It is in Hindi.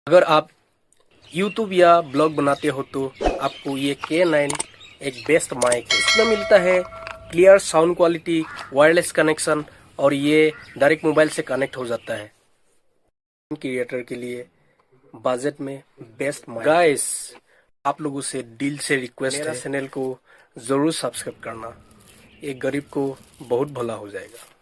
अगर आप YouTube या ब्लॉग बनाते हो तो आपको ये K9 एक बेस्ट माइक है। इसमें मिलता है clear sound quality, wireless connection और ये डायरेक्ट मोबाइल से कनेक्ट हो जाता है। क्रिएटर के लिए बजट में बेस्ट माइक। गाइस, आप लोगों से दिल से रिक्वेस्ट है, मेरा चैनल को जरूर सब्सक्राइब करना। एक गरीब को बहुत भला हो जाएगा।